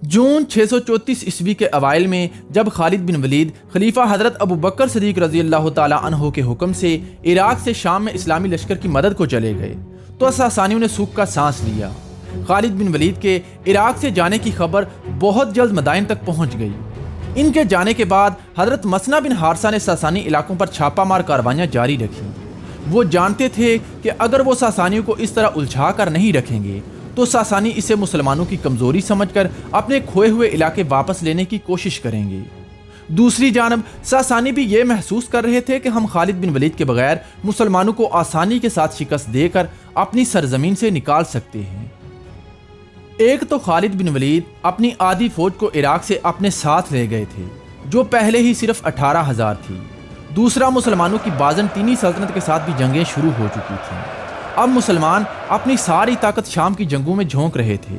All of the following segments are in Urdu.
جون 634 عیسوی کے اوائل میں جب خالد بن ولید خلیفہ حضرت ابو بکر صدیق رضی اللہ تعالی عنہ کے حکم سے عراق سے شام میں اسلامی لشکر کی مدد کو چلے گئے تو ساسانیوں نے سکھ کا سانس لیا۔ خالد بن ولید کے عراق سے جانے کی خبر بہت جلد مدائن تک پہنچ گئی۔ ان کے جانے کے بعد حضرت مسنا بن حارثہ نے ساسانی علاقوں پر چھاپا مار کاروائیاں جاری رکھی۔ وہ جانتے تھے کہ اگر وہ ساسانیوں کو اس طرح الجھا کر نہیں رکھیں گے تو ساسانی اسے مسلمانوں کی کمزوری سمجھ کر اپنے کھوئے ہوئے علاقے واپس لینے کی کوشش کریں گے۔ دوسری جانب ساسانی بھی یہ محسوس کر رہے تھے کہ ہم خالد بن ولید کے بغیر مسلمانوں کو آسانی کے ساتھ شکست دے کر اپنی سرزمین سے نکال سکتے ہیں۔ ایک تو خالد بن ولید اپنی آدھی فوج کو عراق سے اپنے ساتھ لے گئے تھے جو پہلے ہی صرف 18,000 تھی۔ دوسرا، مسلمانوں کی بازنطینی سلطنت کے ساتھ بھی جنگیں شروع ہو چکی تھیں۔ اب مسلمان اپنی ساری طاقت شام کی جنگوں میں جھونک رہے تھے۔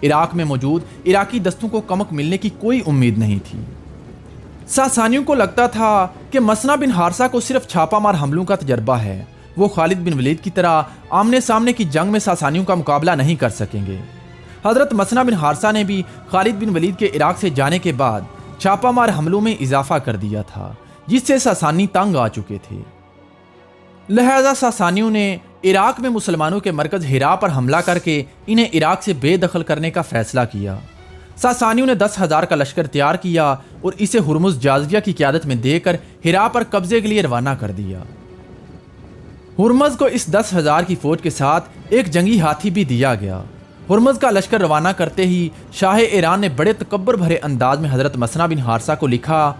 عراق میں موجود عراقی دستوں کو کمک ملنے کی کوئی امید نہیں تھی۔ ساسانیوں کو لگتا تھا کہ مسنا بن حارثہ کو صرف چھاپا مار حملوں کا تجربہ ہے، وہ خالد بن ولید کی طرح آمنے سامنے کی جنگ میں ساسانیوں کا مقابلہ نہیں کر سکیں گے۔ حضرت مسنا بن حارثہ نے بھی خالد بن ولید کے عراق سے جانے کے بعد چھاپا مار حملوں میں اضافہ کر دیا تھا، جس سے ساسانی تنگ آ چکے تھے۔ لہذا ساسانیوں نے عراق میں مسلمانوں کے مرکز ہرا پر حملہ کر کے انہیں عراق سے بے دخل کرنے کا فیصلہ کیا۔ ساسانیوں نے 10,000 کا لشکر تیار کیا اور اسے ہرمز جازیہ کی قیادت میں دے کر ہرا پر قبضے کے لیے روانہ کر دیا۔ ہرمز کو اس 10,000 کی فوج کے ساتھ ایک جنگی ہاتھی بھی دیا گیا۔ ہرمز کا لشکر روانہ کرتے ہی شاہ ایران نے بڑے تکبر بھرے انداز میں حضرت مسنا بن حارثہ کو لکھا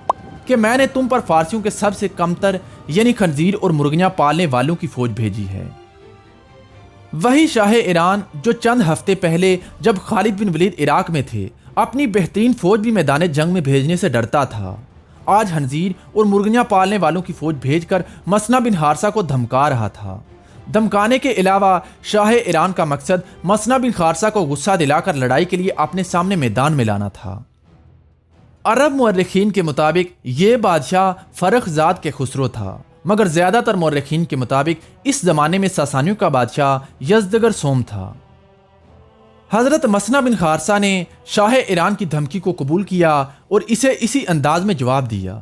کہ میں نے تم پر فارسیوں کے سب سے کمتر یعنی خنزیر اور مرغیاں پالنے والوں کی فوج بھیجی ہے۔ وہی شاہ ایران جو چند ہفتے پہلے جب خالد بن ولید عراق میں تھے اپنی بہترین فوج بھی میدان جنگ میں بھیجنے سے ڈرتا تھا، آج خنزیر اور مرغیاں پالنے والوں کی فوج بھیج کر مسنا بن حارثہ کو دھمکا رہا تھا۔ دھمکانے کے علاوہ شاہ ایران کا مقصد مسنا بن حارثہ کو غصہ دلا کر لڑائی کے لیے اپنے سامنے میدان میں لانا تھا۔ عرب مورخین کے مطابق یہ بادشاہ فرخ زاد کے خسرو تھا، مگر زیادہ تر مورخین کے مطابق اس زمانے میں ساسانیوں کا بادشاہ یزدگر سوم تھا۔ حضرت مسنا بن حارثہ نے شاہ ایران کی دھمکی کو قبول کیا اور اسے اسی انداز میں جواب دیا۔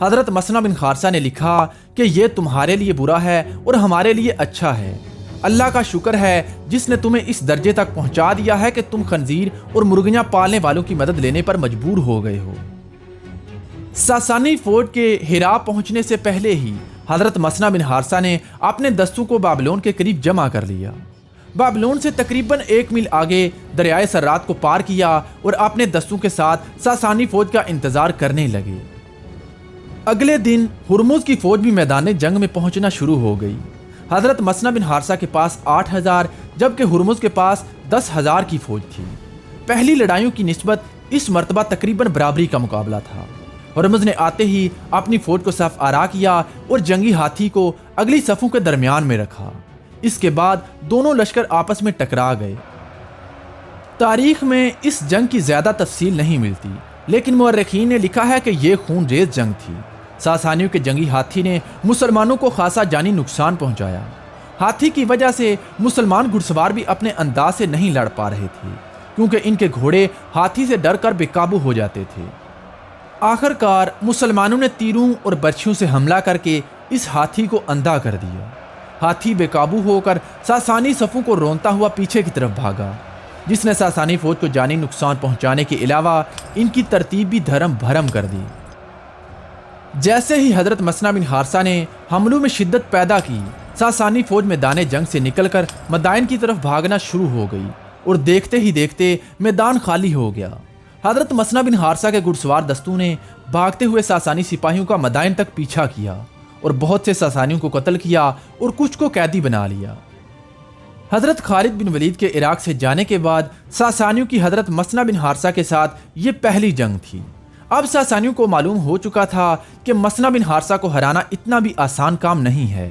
حضرت مسنا بن حارثہ نے لکھا کہ یہ تمہارے لیے برا ہے اور ہمارے لیے اچھا ہے۔ اللہ کا شکر ہے جس نے تمہیں اس درجے تک پہنچا دیا ہے کہ تم خنزیر اور مرغیاں پالنے والوں کی مدد لینے پر مجبور ہو گئے ہو۔ ساسانی فوج کے ہرا پہنچنے سے پہلے ہی حضرت مسنا بن حارثہ نے اپنے دستوں کو بابلون کے قریب جمع کر لیا۔ بابلون سے تقریباً 1 میل آگے دریائے سرات کو پار کیا اور اپنے دستوں کے ساتھ ساسانی فوج کا انتظار کرنے لگے۔ اگلے دن ہرمز کی فوج بھی میدان جنگ میں پہنچنا شروع ہو گئی۔ حضرت مسنا بن حارثہ کے پاس 8,000 جبکہ ہرمز کے پاس 10,000 کی فوج تھی۔ پہلی لڑائیوں کی نسبت اس مرتبہ تقریباً برابری کا مقابلہ تھا۔ ہرمز نے آتے ہی اپنی فوج کو صف آرا کیا اور جنگی ہاتھی کو اگلی صفوں کے درمیان میں رکھا۔ اس کے بعد دونوں لشکر آپس میں ٹکرا گئے۔ تاریخ میں اس جنگ کی زیادہ تفصیل نہیں ملتی، لیکن مورخین نے لکھا ہے کہ یہ خون ریز جنگ تھی۔ ساسانیوں کے جنگی ہاتھی نے مسلمانوں کو خاصا جانی نقصان پہنچایا۔ ہاتھی کی وجہ سے مسلمان گھڑسوار بھی اپنے انداز سے نہیں لڑ پا رہے تھے، کیونکہ ان کے گھوڑے ہاتھی سے ڈر کر بے قابو ہو جاتے تھے۔ آخر کار مسلمانوں نے تیروں اور برچھیوں سے حملہ کر کے اس ہاتھی کو اندھا کر دیا۔ ہاتھی بے قابو ہو کر ساسانی صفوں کو رونتا ہوا پیچھے کی طرف بھاگا، جس نے ساسانی فوج کو جانی نقصان پہنچانے کے علاوہ ان کی ترتیب بھی دھرم بھرم کر دی۔ جیسے ہی حضرت مسنا بن حارثہ نے حملوں میں شدت پیدا کی، ساسانی فوج میدان جنگ سے نکل کر مدائن کی طرف بھاگنا شروع ہو گئی اور دیکھتے ہی دیکھتے میدان خالی ہو گیا۔ حضرت مسنا بن حارثہ کے گھڑسوار دستوں نے بھاگتے ہوئے ساسانی سپاہیوں کا مدائن تک پیچھا کیا اور بہت سے ساسانیوں کو قتل کیا اور کچھ کو قیدی بنا لیا۔ حضرت خالد بن ولید کے عراق سے جانے کے بعد ساسانیوں کی حضرت مسنا بن حارثہ کے ساتھ یہ پہلی جنگ تھی۔ اب ساسانیوں کو معلوم ہو چکا تھا کہ مسنا بن حارثہ کو ہرانا اتنا بھی آسان کام نہیں ہے۔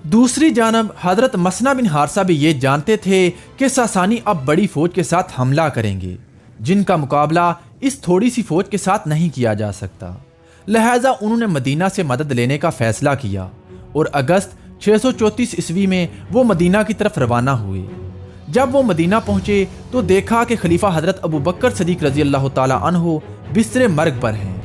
دوسری جانب حضرت مسنا بن حارثہ بھی یہ جانتے تھے کہ ساسانی اب بڑی فوج کے ساتھ حملہ کریں گے، جن کا مقابلہ اس تھوڑی سی فوج کے ساتھ نہیں کیا جا سکتا۔ لہٰذا انہوں نے مدینہ سے مدد لینے کا فیصلہ کیا اور اگست 634 عیسوی میں وہ مدینہ کی طرف روانہ ہوئے۔ جب وہ مدینہ پہنچے تو دیکھا کہ خلیفہ حضرت ابو بکر صدیق رضی اللہ تعالی عنہ بستر مرگ پر ہیں۔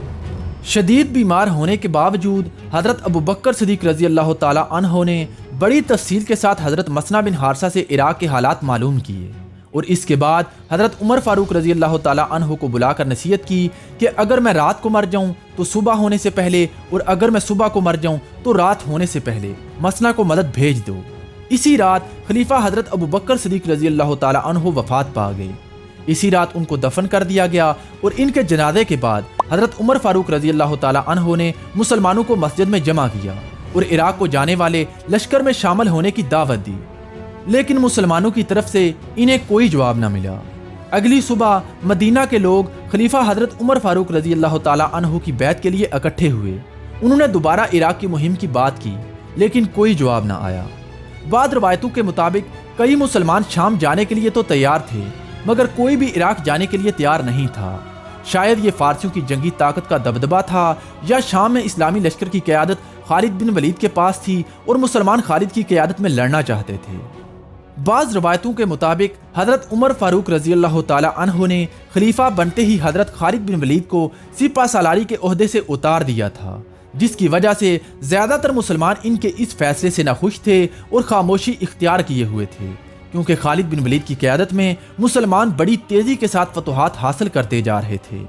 شدید بیمار ہونے کے باوجود حضرت ابو بکر صدیق رضی اللہ تعالی عنہ نے بڑی تفصیل کے ساتھ حضرت مسنہ بن حارثہ سے عراق کے حالات معلوم کیے، اور اس کے بعد حضرت عمر فاروق رضی اللہ تعالی عنہ کو بلا کر نصیحت کی کہ اگر میں رات کو مر جاؤں تو صبح ہونے سے پہلے، اور اگر میں صبح کو مر جاؤں تو رات ہونے سے پہلے مسنہ کو مدد بھیج دو۔ اسی رات خلیفہ حضرت ابو بکر صدیق رضی اللہ تعالی عنہ وفات پا گئے۔ اسی رات ان کو دفن کر دیا گیا، اور ان کے جنازے کے بعد حضرت عمر فاروق رضی اللہ تعالی عنہ نے مسلمانوں کو مسجد میں جمع کیا اور عراق کو جانے والے لشکر میں شامل ہونے کی دعوت دی، لیکن مسلمانوں کی طرف سے انہیں کوئی جواب نہ ملا۔ اگلی صبح مدینہ کے لوگ خلیفہ حضرت عمر فاروق رضی اللہ تعالی عنہ کی بیعت کے لیے اکٹھے ہوئے۔ انہوں نے دوبارہ عراق کی مہم کی بات کی، لیکن کوئی جواب نہ آیا۔ بعض روایتوں کے مطابق کئی مسلمان شام جانے کے لیے تو تیار تھے، مگر کوئی بھی عراق جانے کے لیے تیار نہیں تھا۔ شاید یہ فارسیوں کی جنگی طاقت کا دبدبہ تھا، یا شام میں اسلامی لشکر کی قیادت خالد بن ولید کے پاس تھی اور مسلمان خالد کی قیادت میں لڑنا چاہتے تھے۔ بعض روایتوں کے مطابق حضرت عمر فاروق رضی اللہ تعالی عنہ نے خلیفہ بنتے ہی حضرت خالد بن ولید کو سپہ سالاری کے عہدے سے اتار دیا تھا، جس کی وجہ سے زیادہ تر مسلمان ان کے اس فیصلے سے ناخوش تھے اور خاموشی اختیار کیے ہوئے تھے، کیونکہ خالد بن ولید کی قیادت میں مسلمان بڑی تیزی کے ساتھ فتوحات حاصل کرتے جا رہے تھے۔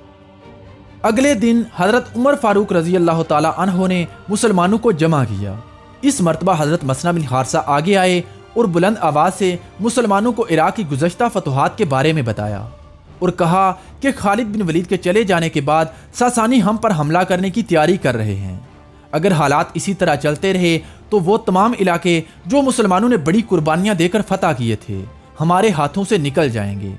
اگلے دن حضرت عمر فاروق رضی اللہ تعالی عنہ نے مسلمانوں کو جمع کیا۔ اس مرتبہ حضرت مسنہ بن حارثہ آگے آئے اور بلند آواز سے مسلمانوں کو عراق کی گزشتہ فتوحات کے بارے میں بتایا، اور کہا کہ خالد بن ولید کے چلے جانے کے بعد ساسانی ہم پر حملہ کرنے کی تیاری کر رہے ہیں۔ اگر حالات اسی طرح چلتے رہے تو وہ تمام علاقے جو مسلمانوں نے بڑی قربانیاں دے کر فتح کیے تھے ہمارے ہاتھوں سے نکل جائیں گے،